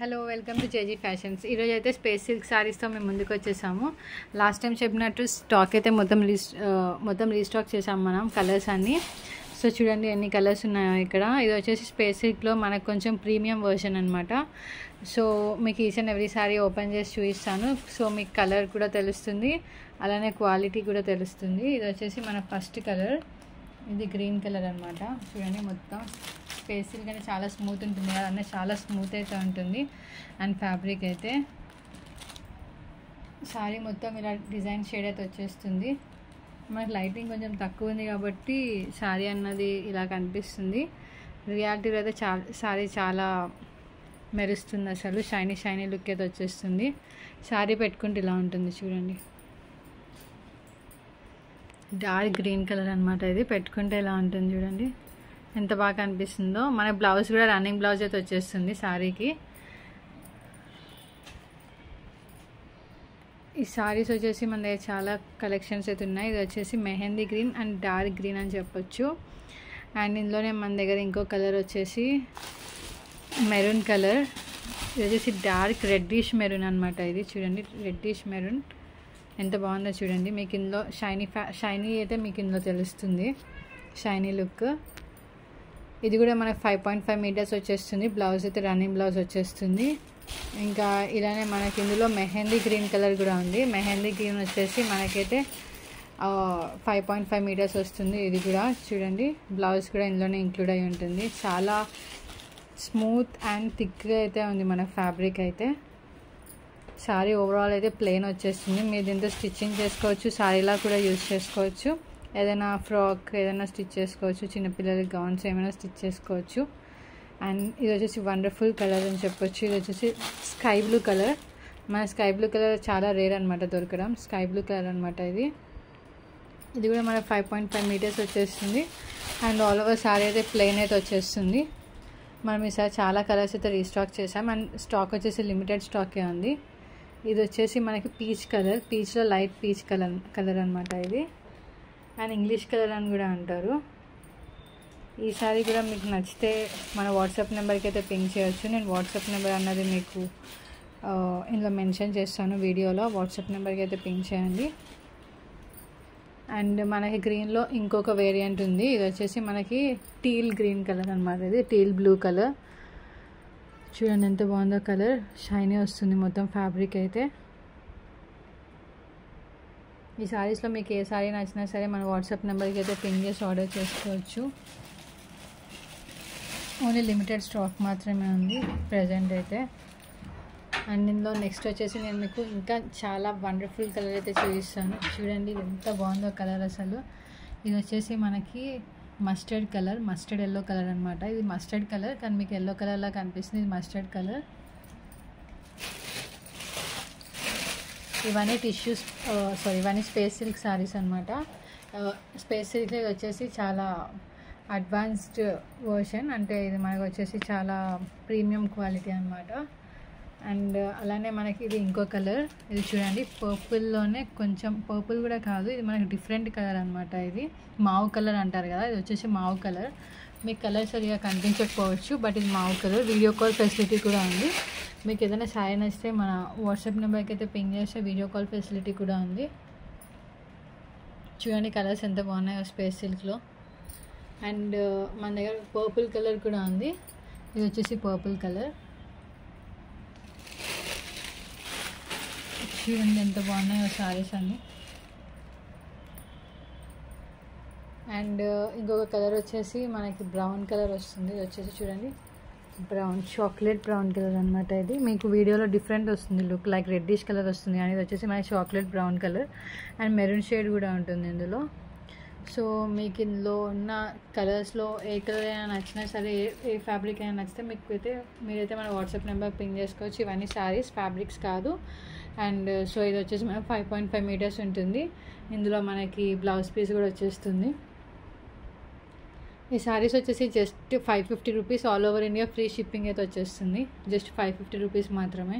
Hello welcome to JG fashions. ఈరోజు అయితే space silk శారీస్తో మేము ముందుకు వచ్చేసాము. లాస్ట్ టైం చెప్పినట్టు స్టాక్ అయితే మొత్తం రీస్టాక్ చేసాము మనం కలర్స్ అన్నీ. సో చూడండి ఎన్ని కలర్స్ ఉన్నాయో ఇక్కడ. ఇది వచ్చేసి స్పేస్ సిల్క్లో మనకు కొంచెం ప్రీమియం వర్షన్ అనమాట. సో మీకు each and every sari open చేసి చూపిస్తాను. సో మీకు కలర్ కూడా తెలుస్తుంది, అలానే క్వాలిటీ కూడా తెలుస్తుంది. ఇది వచ్చేసి మన ఫస్ట్ కలర్, ఇది గ్రీన్ కలర్ అనమాట. చూడండి మొత్తం స్పేస్ సిల్క్ అంటే చాలా స్మూత్ ఉంటుంది కదా, అంటే చాలా స్మూత్ అయితే ఉంటుంది. అండ్ ఫ్యాబ్రిక్ అయితే శారీ మొత్తం ఇలా డిజైన్ షేడ్ అయితే వచ్చేస్తుంది. మనకి లైటింగ్ కొంచెం తక్కువ ఉంది కాబట్టి శారీ అన్నది ఇలా కనిపిస్తుంది. రియాలిటీలో అయితే శారీ చాలా మెరుస్తుంది, అసలు షైనీ లుక్ అయితే వచ్చేస్తుంది. శారీ పెట్టుకుంటే ఇలా ఉంటుంది చూడండి. డార్క్ గ్రీన్ కలర్ అనమాట. ఇది పెట్టుకుంటే ఇలా ఉంటుంది చూడండి, ఎంత బాగా కనిపిస్తుందో. మన బ్లౌజ్ కూడా రన్నింగ్ బ్లౌజ్ అయితే వచ్చేస్తుంది శారీకి. ఈ శారీస్ వచ్చేసి మన దగ్గర చాలా కలెక్షన్స్ అయితే ఉన్నాయి. ఇది వచ్చేసి mehndi green and dark green అని చెప్పొచ్చు. అండ్ ఇందులోనే మన దగ్గర ఇంకో కలర్ వచ్చేసి మెరూన్ కలర్. ఇది వచ్చేసి డార్క్ రెడ్డిష్ మెరూన్ అనమాట. ఇది చూడండి రెడ్డిష్ మెరూన్ ఎంత బాగుందో చూడండి. మీకు ఇందులో షైనీ అయితే మీకు ఇందులో తెలుస్తుంది, షైనీ లుక్. ఇది కూడా మనకు 5.5 మీటర్స్ వచ్చేస్తుంది. బ్లౌజ్ అయితే రన్నింగ్ బ్లౌజ్ వచ్చేస్తుంది. ఇంకా ఇలానే మనకి ఇందులో మెహందీ గ్రీన్ కలర్ కూడా ఉంది. మెహందీ గ్రీన్ వచ్చేసి మనకైతే 5.5 మీటర్స్ వస్తుంది. ఇది కూడా చూడండి, బ్లౌజ్ కూడా ఇందులోనే ఇంక్లూడ్ అయి ఉంటుంది. చాలా స్మూత్ అండ్ థిక్గా అయితే ఉంది మన ఫ్యాబ్రిక్ అయితే. శారీ ఓవరాల్ అయితే ప్లెయిన్ వచ్చేస్తుంది. మీరు దీంతో స్టిచ్చింగ్ చేసుకోవచ్చు, శారీలా కూడా యూజ్ చేసుకోవచ్చు. ఏదైనా ఫ్రాక్ ఏదైనా స్టిచ్ చేసుకోవచ్చు, చిన్నపిల్లలకి గౌన్స్ ఏమైనా స్టిచ్ చేసుకోవచ్చు. అండ్ ఇది వచ్చేసి వండర్ఫుల్ కలర్ అని చెప్పొచ్చు. ఇది వచ్చేసి స్కై బ్లూ కలర్. మన స్కై బ్లూ కలర్ చాలా రేర్ అనమాట దొరకడం. స్కై బ్లూ కలర్ అనమాట ఇది. ఇది కూడా మన 5.5 మీటర్స్ వచ్చేస్తుంది. అండ్ ఆల్ ఓవర్ శారీ అయితే ప్లెయిన్ అయితే వచ్చేస్తుంది. మనం ఈసారి చాలా కలర్స్ అయితే రీస్టాక్ చేసాం. అండ్ స్టాక్ వచ్చేసి లిమిటెడ్ స్టాకే ఉంది. ఇది వచ్చేసి మనకి పీచ్ కలర్, పీచ్లో లైట్ పీచ్ కలర్ అనమాట ఇది. అండ్ ఇంగ్లీష్ కలర్ అని కూడా అంటారు. ఈ సారీ కూడా మీకు నచ్చితే మన వాట్సాప్ నెంబర్కి అయితే పింక్ చేయొచ్చు. నేను వాట్సాప్ నెంబర్ అన్నది మీకు ఇందులో మెన్షన్ చేస్తాను వీడియోలో. వాట్సాప్ నెంబర్కి అయితే పింక్ చేయండి. అండ్ మనకి గ్రీన్లో ఇంకొక వేరియంట్ ఉంది. ఇది వచ్చేసి మనకి టీల్ గ్రీన్ కలర్ అనమాట. ఇది టీల్ బ్లూ కలర్. చూడండి ఎంత బాగుందో కలర్, షైనీ వస్తుంది మొత్తం ఫ్యాబ్రిక్ అయితే. ఈ శారీస్లో మీకు ఏ శారీ నచ్చినా సరే మన వాట్సాప్ నెంబర్కి అయితే పింక్ చేసి ఆర్డర్ చేసుకోవచ్చు. ఓన్లీ లిమిటెడ్ స్టాక్ మాత్రమే ఉంది ప్రజెంట్ అయితే. అండ్ ఇందులో నెక్స్ట్ వచ్చేసి నేను మీకు ఇంకా చాలా వండర్ఫుల్ కలర్ అయితే చూపిస్తాను. చూడండి ఎంత బాగుందో కలర్ అసలు. ఇది వచ్చేసి మనకి mustard colour, mustard yellow colour అనమాట. ఇది మస్టర్డ్ కలర్ కానీ మీకు ఎల్లో కలర్లా కనిపిస్తుంది. ఇది మస్టర్డ్ కలర్. ఇవన్నీ ఇవన్నీ స్పేస్ సిల్క్ శారీస్ అనమాట. స్పేస్ సిల్క్ ఇది వచ్చేసి చాలా అడ్వాన్స్డ్ వర్షన్, అంటే ఇది మనకు వచ్చేసి చాలా ప్రీమియం క్వాలిటీ అనమాట. అండ్ అలానే మనకి ఇది ఇంకో కలర్. ఇది చూడండి పర్పుల్లోనే కొంచెం పర్పుల్ కూడా కాదు, ఇది మనకి డిఫరెంట్ కలర్ అనమాట. ఇది మావు కలర్ అంటారు కదా, ఇది వచ్చేసి మావు కలర్. మీకు కలర్ సరిగా కనిపించకపోవచ్చు, బట్ ఇది మావు కలర్. వీడియో కాల్ ఫెసిలిటీ కూడా ఉంది. మీకు ఏదైనా సారీ నచ్చితే మన వాట్సాప్ నెంబర్కి అయితే పింక్ చేస్తే వీడియో కాల్ ఫెసిలిటీ కూడా ఉంది. చూడండి కలర్స్ ఎంత బాగున్నాయో స్పేస్ సిల్క్లో. అండ్ మన దగ్గర పర్పుల్ కలర్ కూడా ఉంది. ఇది వచ్చేసి పర్పుల్ కలర్. చూడండి ఎంత బాగున్నాయో శారీస్ అన్నీ. అండ్ ఇంకొక కలర్ వచ్చేసి మనకి బ్రౌన్ కలర్ వస్తుంది. ఇది వచ్చేసి చూడండి బ్రౌన్, చాక్లెట్ బ్రౌన్ కలర్ అనమాట. ఇది మీకు వీడియోలో డిఫరెంట్ వస్తుంది లుక్, లైక్ రెడ్డిష్ కలర్ వస్తుంది కానీ ఇది వచ్చేసి మనకి chocolate brown colour. And maroon shade కూడా ఉంటుంది ఇందులో. సో మీకు ఇందులో ఉన్న కలర్స్లో ఏ కలర్ అయినా నచ్చినా సరే, ఏ ఫ్యాబ్రిక్ అయినా నచ్చితే మీరైతే మన వాట్సాప్ నెంబర్ పింక్ చేసుకోవచ్చు. ఇవన్నీ శారీస్, ఫ్యాబ్రిక్స్ కాదు. అండ్ సో ఇది వచ్చేసి మనకు 5.5 మీటర్స్ ఉంటుంది. ఇందులో మనకి బ్లౌజ్ పీస్ కూడా వచ్చేస్తుంది. ఈ శారీస్ వచ్చేసి just 550 rupees, all over India free shipping అయితే వచ్చేస్తుంది. జస్ట్ 550 రూపీస్ మాత్రమే.